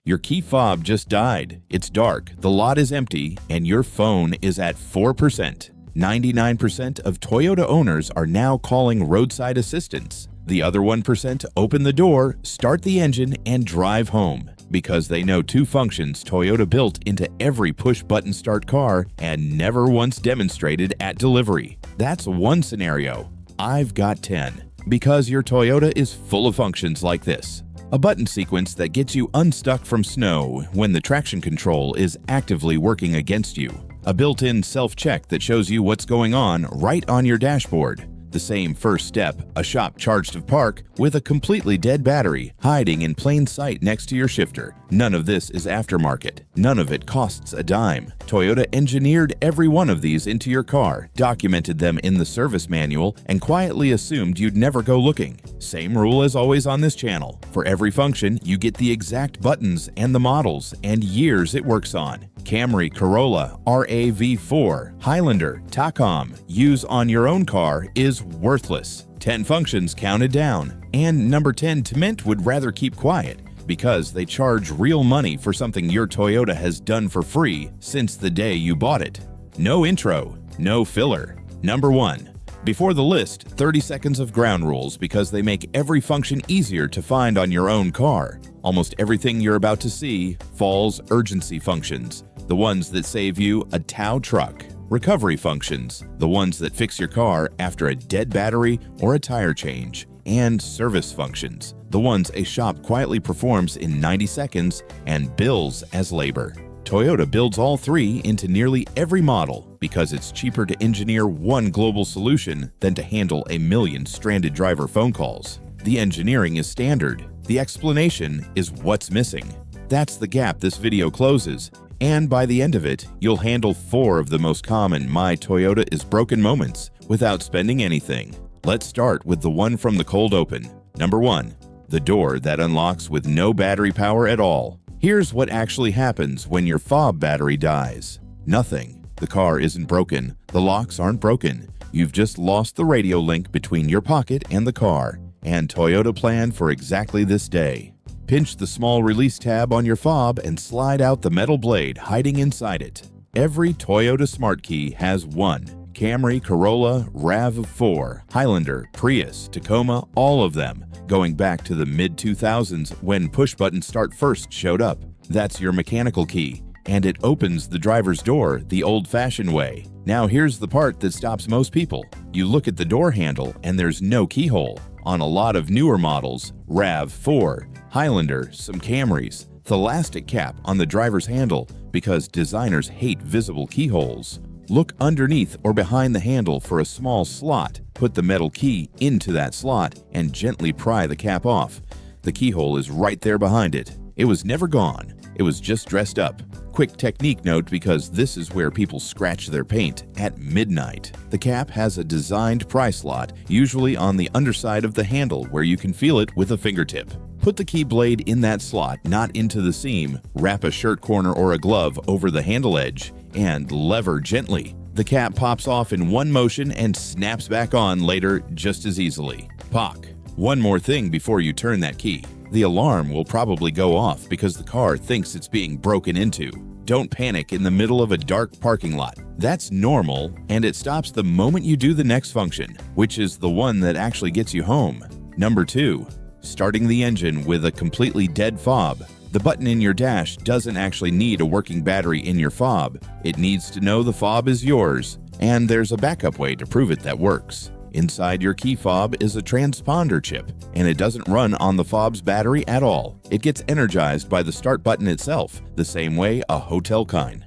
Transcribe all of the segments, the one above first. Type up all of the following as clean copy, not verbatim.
Your key fob just died. It's dark, the lot is empty, and your phone is at 4%. 99% of Toyota owners are now calling roadside assistance. The other 1% open the door, start the engine, and drive home because they know two functions Toyota built into every push-button start car and never once demonstrated at delivery. That's one scenario. I've got 10. Because your Toyota is full of functions like this. A button sequence that gets you unstuck from snow when the traction control is actively working against you. A built-in self-check that shows you what's going on right on your dashboard. The same first step, a shop charged to park with a completely dead battery hiding in plain sight next to your shifter. None of this is aftermarket. None of it costs a dime. Toyota engineered every one of these into your car, documented them in the service manual, and quietly assumed you'd never go looking. Same rule as always on this channel. For every function, you get the exact buttons and the models and years it works on. Camry, Corolla, RAV4, Highlander, Tacoma, use on your own car is worthless. 10 functions counted down. And number 10 Tement would rather keep quiet because they charge real money for something your Toyota has done for free since the day you bought it. No intro, no filler. Number 1. Before the list, 30 seconds of ground rules because they make every function easier to find on your own car. Almost everything you're about to see falls urgency functions, the ones that save you a tow truck. Recovery functions, the ones that fix your car after a dead battery or a tire change. And service functions, the ones a shop quietly performs in 90 seconds and bills as labor. Toyota builds all three into nearly every model because it's cheaper to engineer one global solution than to handle a million stranded driver phone calls. The engineering is standard. The explanation is what's missing. That's the gap this video closes, and by the end of it, you'll handle 4 of the most common "My Toyota is broken" moments without spending anything. Let's start with the one from the cold open. Number 1. The door that unlocks with no battery power at all. Here's what actually happens when your fob battery dies. Nothing. The car isn't broken. The locks aren't broken. You've just lost the radio link between your pocket and the car. And Toyota planned for exactly this day. Pinch the small release tab on your fob and slide out the metal blade hiding inside it. Every Toyota smart key has one. Camry, Corolla, RAV4, Highlander, Prius, Tacoma, all of them, going back to the mid-2000s when push-button start first showed up. That's your mechanical key, and it opens the driver's door the old-fashioned way. Now here's the part that stops most people. You look at the door handle and there's no keyhole. On a lot of newer models, RAV4, Highlander, some Camrys, the elastic cap on the driver's handle because designers hate visible keyholes. Look underneath or behind the handle for a small slot. Put the metal key into that slot and gently pry the cap off. The keyhole is right there behind it. It was never gone. It was just dressed up. Quick technique note because this is where people scratch their paint at midnight. The cap has a designed pry slot, usually on the underside of the handle where you can feel it with a fingertip. Put the key blade in that slot, not into the seam. Wrap a shirt corner or a glove over the handle edge and lever gently. The cap pops off in one motion and snaps back on later just as easily. Pock. One more thing before you turn that key. The alarm will probably go off because the car thinks it's being broken into. Don't panic in the middle of a dark parking lot. That's normal, and it stops the moment you do the next function, which is the one that actually gets you home. Number 2. Starting the engine with a completely dead fob. The button in your dash doesn't actually need a working battery in your fob. It needs to know the fob is yours, and there's a backup way to prove it that works. Inside your key fob is a transponder chip, and it doesn't run on the fob's battery at all. It gets energized by the start button itself, the same way a hotel kind.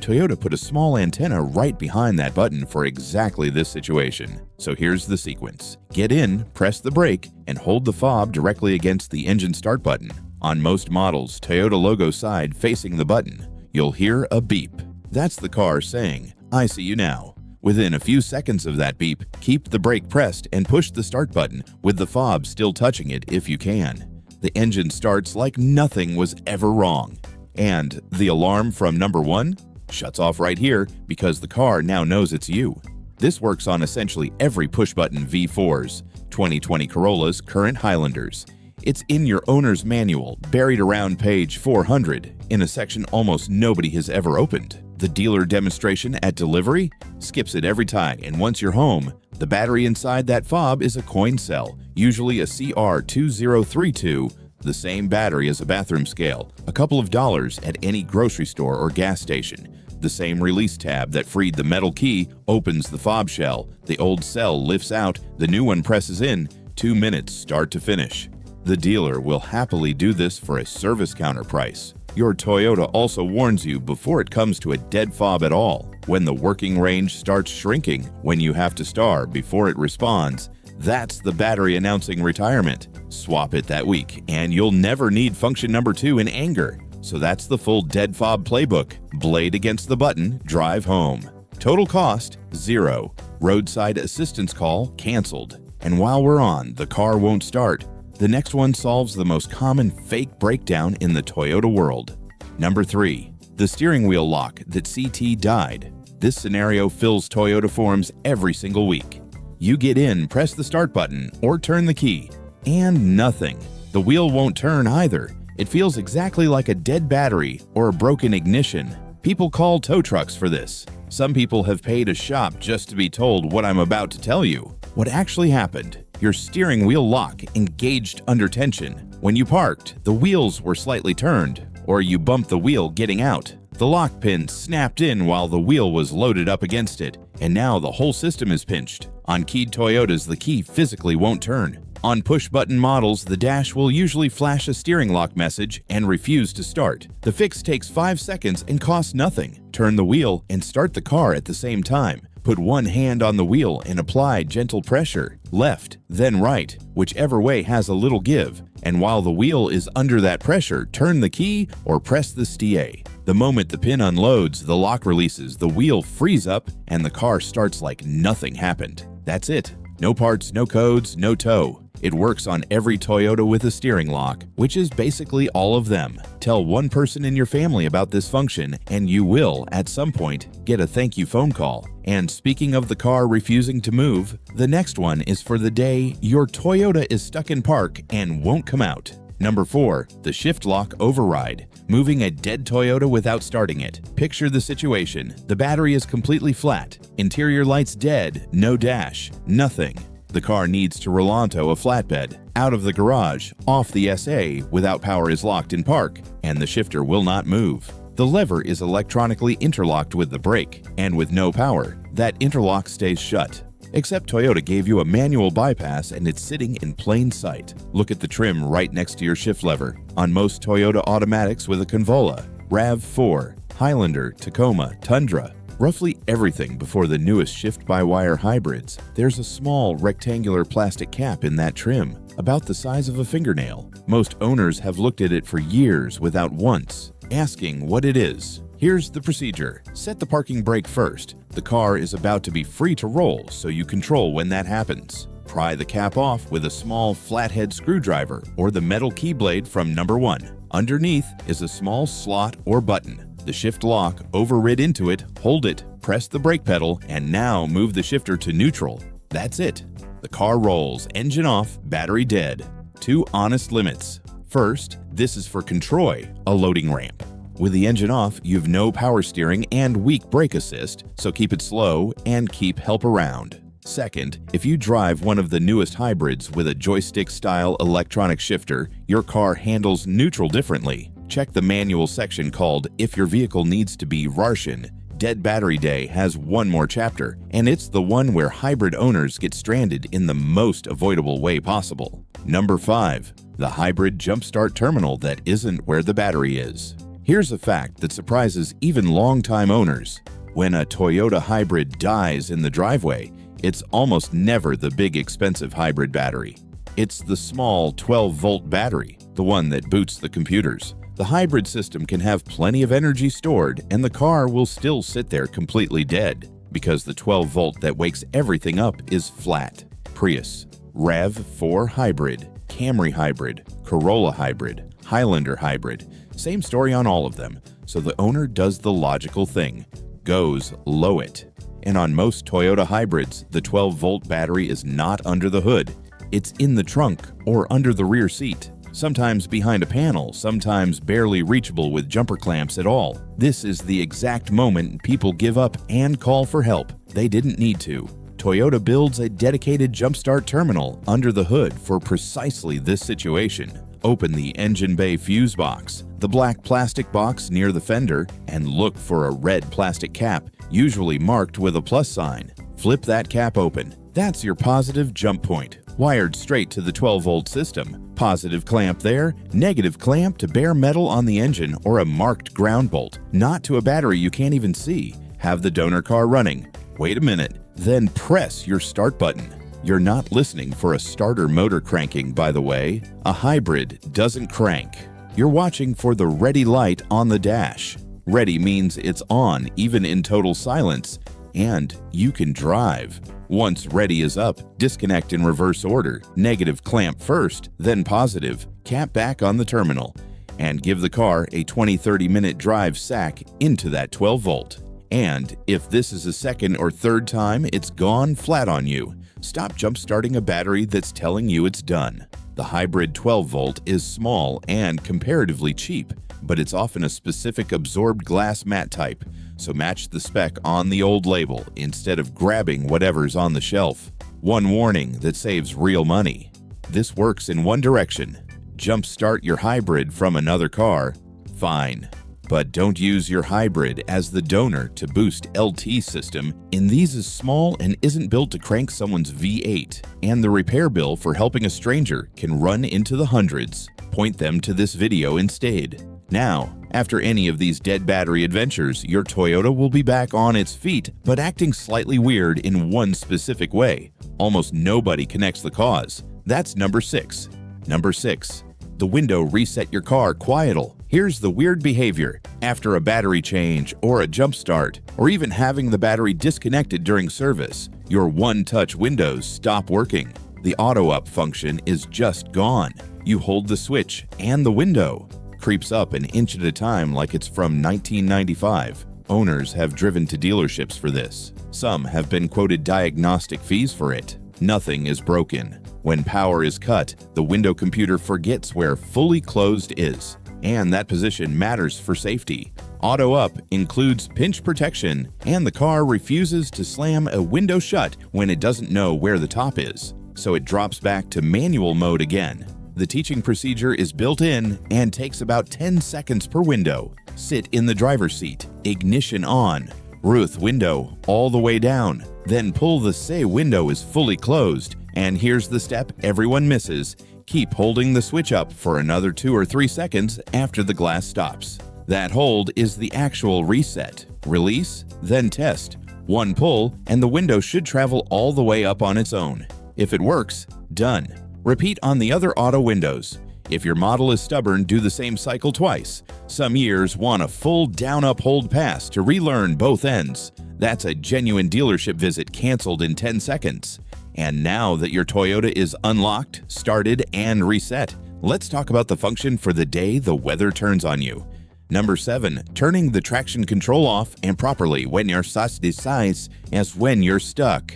Toyota put a small antenna right behind that button for exactly this situation. So here's the sequence. Get in, press the brake, and hold the fob directly against the engine start button. On most models, Toyota logo side facing the button, you'll hear a beep. That's the car saying, "I see you now." Within a few seconds of that beep, keep the brake pressed and push the start button with the fob still touching it if you can. The engine starts like nothing was ever wrong. And the alarm from number 1 shuts off right here because the car now knows it's you. This works on essentially every push-button V4s, 2020 Corollas, current Highlanders. It's in your owner's manual, buried around page 400, in a section almost nobody has ever opened. The dealer demonstration at delivery skips it every time, and once you're home, the battery inside that fob is a coin cell, usually a CR2032, the same battery as a bathroom scale, a couple of dollars at any grocery store or gas station. The same release tab that freed the metal key opens the fob shell, the old cell lifts out, the new one presses in, 2 minutes start to finish. The dealer will happily do this for a service counter price. Your Toyota also warns you before it comes to a dead fob at all. When the working range starts shrinking, when you have to start before it responds, that's the battery announcing retirement. Swap it that week, and you'll never need function number 2 in anger. So that's the full dead fob playbook. Blade against the button, drive home. Total cost, 0. Roadside assistance call, canceled. And while we're on, the car won't start. The next one solves the most common fake breakdown in the Toyota world. Number 3. The steering wheel lock that CT died. This scenario fills Toyota forums every single week. You get in, press the start button, or turn the key, and nothing. The wheel won't turn either. It feels exactly like a dead battery or a broken ignition. People call tow trucks for this. Some people have paid a shop just to be told what I'm about to tell you. What actually happened? Your steering wheel lock engaged under tension. When you parked, the wheels were slightly turned, or you bumped the wheel getting out. The lock pin snapped in while the wheel was loaded up against it, and now the whole system is pinched. On keyed Toyotas, the key physically won't turn. On push-button models, the dash will usually flash a steering lock message and refuse to start. The fix takes 5 seconds and costs nothing. Turn the wheel and start the car at the same time. Put one hand on the wheel and apply gentle pressure, left, then right, whichever way has a little give. And while the wheel is under that pressure, turn the key or press the STA. The moment the pin unloads, the lock releases, the wheel frees up, and the car starts like nothing happened. That's it. No parts, no codes, no tow. It works on every Toyota with a steering lock, which is basically all of them. Tell one person in your family about this function, and you will, at some point, get a thank you phone call. And speaking of the car refusing to move, the next one is for the day your Toyota is stuck in park and won't come out. Number 4. The shift lock override. Moving a dead Toyota without starting it. Picture the situation. The battery is completely flat. Interior lights dead. No dash. Nothing. The car needs to Rolanto a flatbed, out of the garage, off the SA, without power is locked in park, and the shifter will not move. The lever is electronically interlocked with the brake, and with no power, that interlock stays shut. Except Toyota gave you a manual bypass and it's sitting in plain sight. Look at the trim right next to your shift lever. On most Toyota automatics with a Convola, RAV4, Highlander, Tacoma, Tundra, roughly everything before the newest shift-by-wire hybrids, there's a small rectangular plastic cap in that trim, about the size of a fingernail. Most owners have looked at it for years without once asking what it is. Here's the procedure. Set the parking brake first. The car is about to be free to roll, so you control when that happens. Pry the cap off with a small flathead screwdriver or the metal key blade from number 1. Underneath is a small slot or button. The shift lock, overrid into it, hold it, press the brake pedal, and now move the shifter to neutral. That's it. The car rolls, engine off, battery dead. 2 honest limits. First, this is for Controy, a loading ramp. With the engine off, you've no power steering and weak brake assist, so keep it slow and keep help around. Second, if you drive one of the newest hybrids with a joystick-style electronic shifter, your car handles neutral differently. Check the manual section called If Your Vehicle Needs to Be Rarshin. Dead Battery Day has one more chapter, and it's the one where hybrid owners get stranded in the most avoidable way possible. Number 5. The hybrid jumpstart terminal that isn't where the battery is. Here's a fact that surprises even longtime owners. When a Toyota hybrid dies in the driveway, it's almost never the big expensive hybrid battery. It's the small 12-volt battery, the one that boots the computers. The hybrid system can have plenty of energy stored, and the car will still sit there completely dead, because the 12-volt that wakes everything up is flat. Prius, RAV4 hybrid, Camry hybrid, Corolla hybrid, Highlander hybrid. Same story on all of them, so the owner does the logical thing, goes low it. And on most Toyota hybrids, the 12-volt battery is not under the hood. It's in the trunk or under the rear seat. sometimes behind a panel, sometimes barely reachable with jumper clamps at all. This is the exact moment people give up and call for help. They didn't need to. Toyota builds a dedicated jumpstart terminal under the hood for precisely this situation. Open the engine bay fuse box, the black plastic box near the fender, and look for a red plastic cap, usually marked with a plus sign. Flip that cap open. That's your positive jump point, wired straight to the 12-volt system. Positive clamp there, negative clamp to bare metal on the engine or a marked ground bolt, not to a battery you can't even see. Have the donor car running. Wait a minute, then press your start button. You're not listening for a starter motor cranking, by the way. A hybrid doesn't crank. You're watching for the ready light on the dash. Ready means it's on even in total silence, and you can drive. Once ready is up, disconnect in reverse order. Negative clamp first, then positive, cap back on the terminal, and give the car a 20-30 minute drive sack into that 12-volt. And if this is a second or third time it's gone flat on you, stop jump-starting a battery that's telling you it's done. The hybrid 12-volt is small and comparatively cheap, but it's often a specific absorbed glass mat type, so match the spec on the old label instead of grabbing whatever's on the shelf. One warning that saves real money. This works in one direction. Jump-start your hybrid from another car, fine. But don't use your hybrid as the donor to boost LT system, and these is small and isn't built to crank someone's V8, and the repair bill for helping a stranger can run into the hundreds. Point them to this video instead. Now, after any of these dead battery adventures, your Toyota will be back on its feet, but acting slightly weird in one specific way. Almost nobody connects the cause. That's number 6. Number 6. The window reset your car quietly. Here's the weird behavior. After a battery change or a jump start, or even having the battery disconnected during service, your one-touch windows stop working. The auto-up function is just gone. You hold the switch and the window creeps up an inch at a time like it's from 1995. Owners have driven to dealerships for this. Some have been quoted diagnostic fees for it. Nothing is broken. When power is cut, the window computer forgets where fully closed is, and that position matters for safety. Auto Up includes pinch protection, and the car refuses to slam a window shut when it doesn't know where the top is, so it drops back to manual mode again. The teaching procedure is built in and takes about 10 seconds per window. Sit in the driver's seat, ignition on, Ruth window all the way down, then pull the say window is fully closed, and here's the step everyone misses. Keep holding the switch up for another 2 or 3 seconds after the glass stops. That hold is the actual reset. Release, then test. One pull, and the window should travel all the way up on its own. If it works, done. Repeat on the other auto windows. If your model is stubborn, do the same cycle twice. Some years want a full down-up hold pass to relearn both ends. That's a genuine dealership visit canceled in 10 seconds. And now that your Toyota is unlocked, started, and reset, let's talk about the function for the day the weather turns on you. Number 7, turning the traction control off and properly when you're such size as when you're stuck.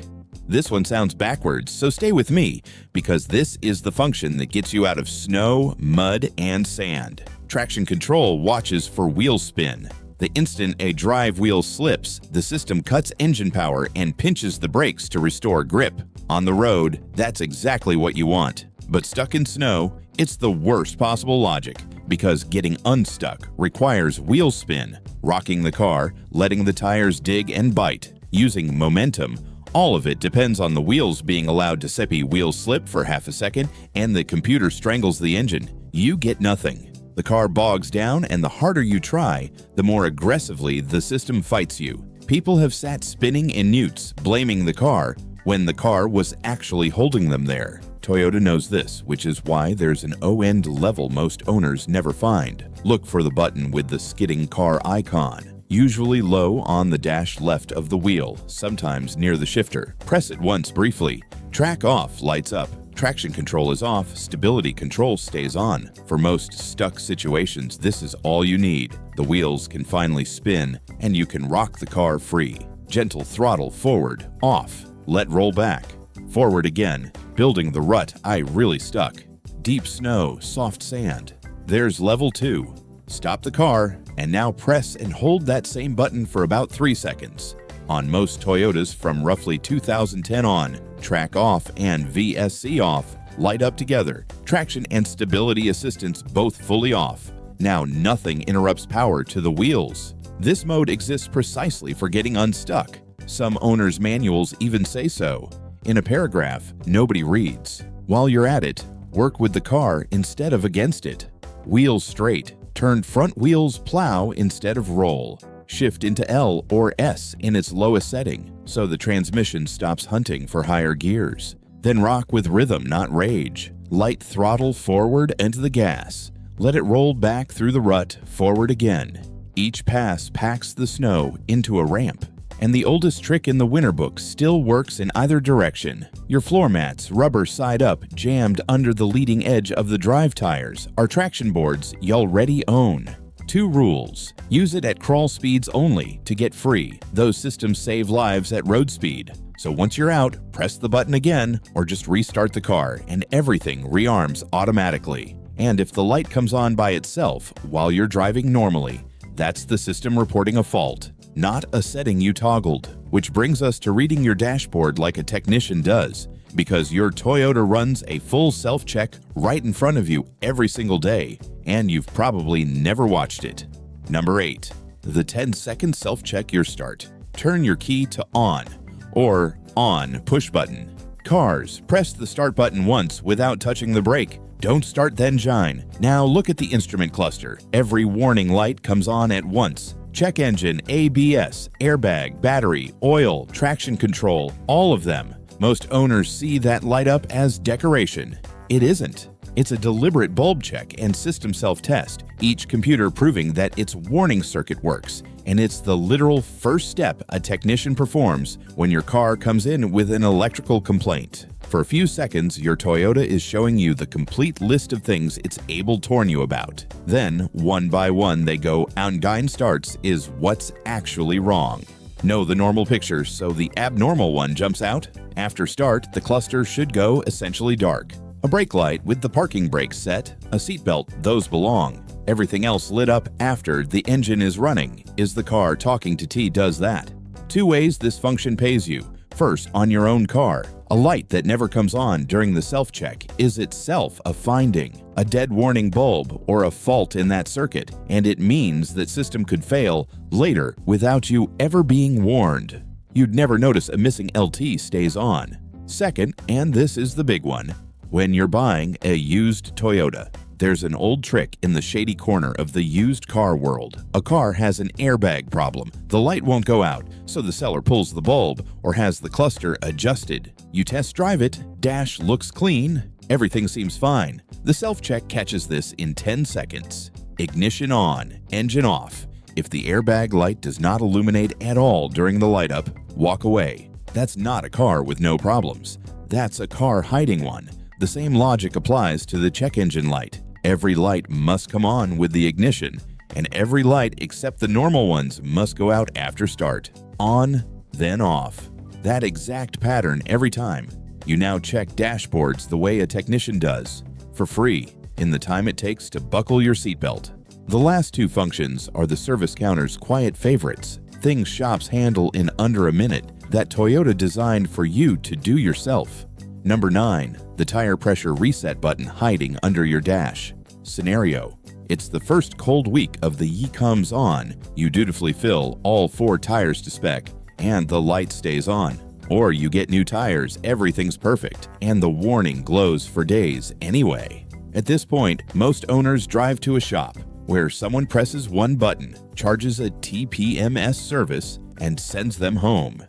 This one sounds backwards, so stay with me, because this is the function that gets you out of snow, mud, and sand. Traction control watches for wheel spin. The instant a drive wheel slips, the system cuts engine power and pinches the brakes to restore grip. On the road, that's exactly what you want. But stuck in snow, it's the worst possible logic, because getting unstuck requires wheel spin, rocking the car, letting the tires dig and bite, using momentum. All of it depends on the wheels being allowed to sippy wheel slip for half a second, and the computer strangles the engine. You get nothing. The car bogs down, and the harder you try, the more aggressively the system fights you. People have sat spinning in newts, blaming the car, when the car was actually holding them there. Toyota knows this, which is why there's an O-end level most owners never find. Look for the button with the skidding car icon, usually low on the dash left of the wheel, sometimes near the shifter. Press it once briefly. Track off lights up. Traction control is off, stability control stays on. For most stuck situations, this is all you need. The wheels can finally spin, and you can rock the car free. Gentle throttle forward, off. Let roll back. Forward again, building the rut I really stuck. deep snow, soft sand. There's level 2. Stop the car and now press and hold that same button for about 3 seconds. On most Toyotas from roughly 2010 on, track off and VSC off light up together. Traction and stability assistance both fully off. Now nothing interrupts power to the wheels. This mode exists precisely for getting unstuck. Some owners' manuals even say so. In a paragraph nobody reads. While you're at it, work with the car instead of against it. Wheels straight. Turn front wheels plow instead of roll. Shift into L or S in its lowest setting, so the transmission stops hunting for higher gears. Then rock with rhythm, not rage. Light throttle forward and to the gas. Let it roll back through the rut, forward again. Each pass packs the snow into a ramp. And the oldest trick in the winter book still works in either direction. Your floor mats, rubber side up, jammed under the leading edge of the drive tires, are traction boards you already own. 2 rules. Use it at crawl speeds only to get free. Those systems save lives at road speed. So once you're out, press the button again or just restart the car and everything rearms automatically. And if the light comes on by itself while you're driving normally, that's the system reporting a fault, not a setting you toggled. Which brings us to reading your dashboard like a technician does, because your Toyota runs a full self-check right in front of you every single day, and you've probably never watched it. Number 8. The 10-second self-check your start. Turn your key to on or on push button. Cars, press the start button once without touching the brake. Don't start then shine. Now look at the instrument cluster. Every warning light comes on at once. Check engine, ABS, airbag, battery, oil, traction control, all of them. Most owners see that light up as decoration. It isn't. It's a deliberate bulb check and system self-test, each computer proving that its warning circuit works, and it's the literal first step a technician performs when your car comes in with an electrical complaint. For a few seconds, your Toyota is showing you the complete list of things it's able to warn you about. Then, one by one, they go, "Angine starts is what's actually wrong." Know the normal picture, so the abnormal one jumps out. After start, the cluster should go essentially dark. A brake light with the parking brake set, a seatbelt, those belong. Everything else lit up after the engine is running. Is the car talking to T does that? 2 ways this function pays you. First, on your own car. A light that never comes on during the self-check is itself a finding, a dead warning bulb, or a fault in that circuit, and it means that system could fail later without you ever being warned. You'd never notice a missing LT stays on. Second, and this is the big one, when you're buying a used Toyota. There's an old trick in the shady corner of the used car world. A car has an airbag problem. The light won't go out, so the seller pulls the bulb or has the cluster adjusted. You test drive it, dash looks clean, everything seems fine. The self-check catches this in 10 seconds. Ignition on, engine off. If the airbag light does not illuminate at all during the light up, walk away. That's not a car with no problems. That's a car hiding one. The same logic applies to the check engine light. Every light must come on with the ignition, and every light except the normal ones must go out after start. On, then off. That exact pattern every time. You now check dashboards the way a technician does, for free, in the time it takes to buckle your seatbelt. The last 2 functions are the service counter's quiet favorites, things shops handle in under a minute that Toyota designed for you to do yourself. Number 9. The tire pressure reset button hiding under your dash. Scenario: it's the first cold week of the ye comes on. You dutifully fill all 4 tires to spec, and the light stays on. Or you get new tires, everything's perfect, and the warning glows for days anyway. At this point, most owners drive to a shop where someone presses one button, charges a TPMS service, and sends them home.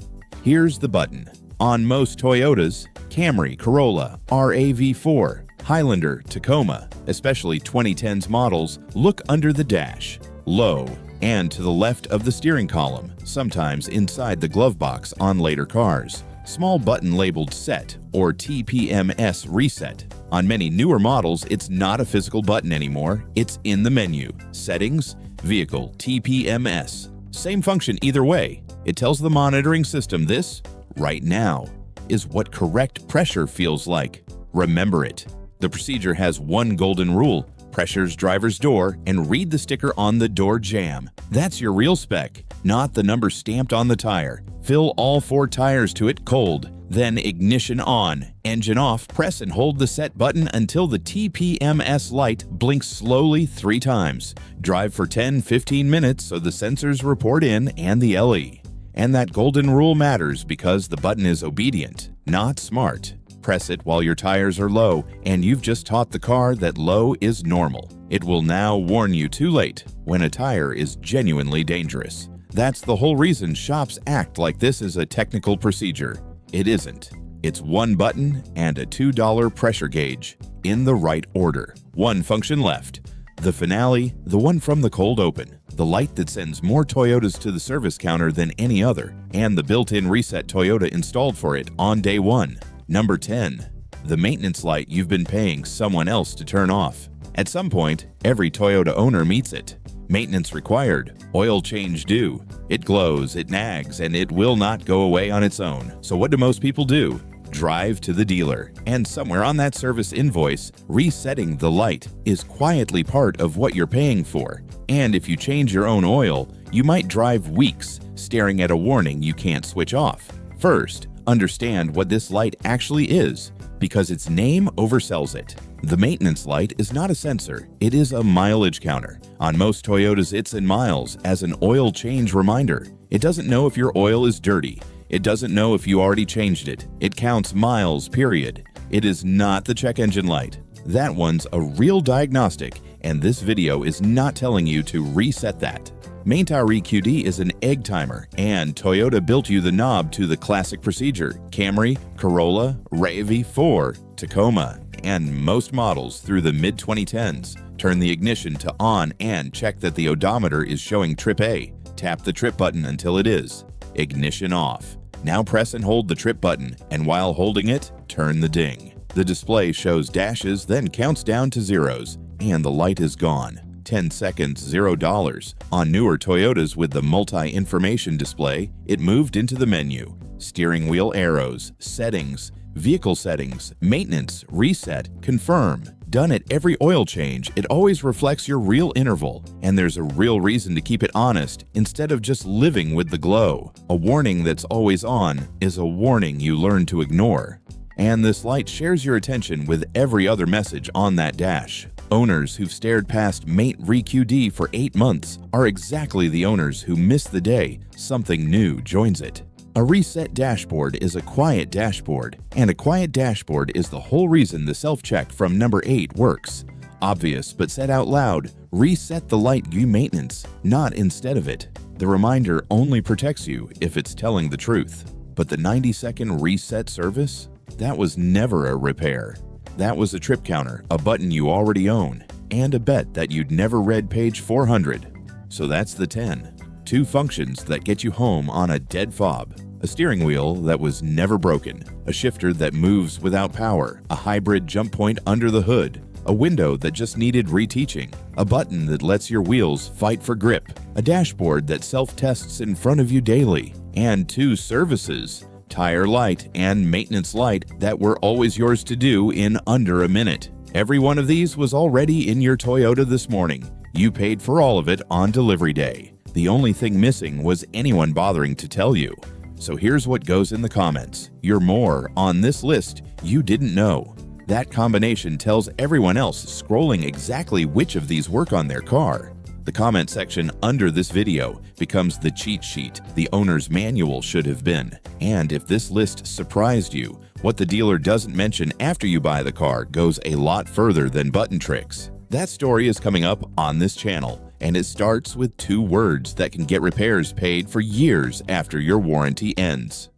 Here's the button. On most Toyotas, Camry, Corolla, RAV4, Highlander, Tacoma, especially 2010s models, look under the dash, low, and to the left of the steering column, sometimes inside the glove box on later cars. Small button labeled Set or TPMS Reset. On many newer models, it's not a physical button anymore, it's in the menu. Settings, Vehicle, TPMS. Same function either way. It tells the monitoring system this, right now, is what correct pressure feels like. Remember it. The procedure has one golden rule: pressures driver's door and read the sticker on the door jamb. That's your real spec, not the number stamped on the tire. Fill all 4 tires to it cold, then ignition on, engine off, press and hold the set button until the TPMS light blinks slowly 3 times. Drive for 10-15 minutes so the sensors report in and the LE. And that golden rule matters because the button is obedient, not smart. Press it while your tires are low, and you've just taught the car that low is normal. It will now warn you too late when a tire is genuinely dangerous. That's the whole reason shops act like this is a technical procedure. It isn't. It's one button and a $2 pressure gauge in the right order. One function left. The finale, the one from the cold open, the light that sends more Toyotas to the service counter than any other, and the built-in reset Toyota installed for it on day 1. Number 10. The maintenance light you've been paying someone else to turn off. At some point, every Toyota owner meets it. Maintenance required, oil change due. It glows, it nags, and it will not go away on its own. So what do most people do? Drive to the dealer, and somewhere on that service invoice, resetting the light is quietly part of what you're paying for. And if you change your own oil, you might drive weeks staring at a warning you can't switch off. First, understand what this light actually is, because its name oversells it. The maintenance light is not a sensor, it is a mileage counter. On most Toyotas, it's in miles as an oil change reminder. It doesn't know if your oil is dirty. It doesn't know if you already changed it. It counts miles, period. It is not the check engine light. That one's a real diagnostic, and this video is not telling you to reset that. Main-Tower EQD is an egg timer, and Toyota built you the knob to the classic procedure. Camry, Corolla, RAV4, Tacoma, and most models through the mid-2010s. Turn the ignition to on and check that the odometer is showing trip A. Tap the trip button until it is. Ignition off. Now press and hold the trip button, and while holding it, turn the ding. The display shows dashes, then counts down to zeros, and the light is gone. 10 seconds, $0. On newer Toyotas with the multi-information display, it moved into the menu. Steering wheel arrows, settings, vehicle settings, maintenance, reset, confirm. Done at every oil change, it always reflects your real interval, and there's a real reason to keep it honest instead of just living with the glow. A warning that's always on is a warning you learn to ignore. And this light shares your attention with every other message on that dash. Owners who've stared past Mate ReQD for 8 months are exactly the owners who miss the day something new joins it. A reset dashboard is a quiet dashboard, and a quiet dashboard is the whole reason the self-check from number 8 works. Obvious but said out loud, reset the light you maintenance, not instead of it. The reminder only protects you if it's telling the truth. But the 90-second reset service? That was never a repair. That was a trip counter, a button you already own, and a bet that you'd never read page 400. So that's the 10. 2 functions that get you home on a dead fob. A steering wheel that was never broken, a shifter that moves without power, a hybrid jump point under the hood, a window that just needed reteaching, a button that lets your wheels fight for grip, a dashboard that self-tests in front of you daily, and 2 services, tire light and maintenance light, that were always yours to do in under a minute. Every one of these was already in your Toyota this morning. You paid for all of it on delivery day. The only thing missing was anyone bothering to tell you. So here's what goes in the comments. You're more on this list you didn't know. That combination tells everyone else scrolling exactly which of these work on their car. The comment section under this video becomes the cheat sheet the owner's manual should have been. And if this list surprised you, what the dealer doesn't mention after you buy the car goes a lot further than button tricks. That story is coming up on this channel, and it starts with 2 words that can get repairs paid for years after your warranty ends.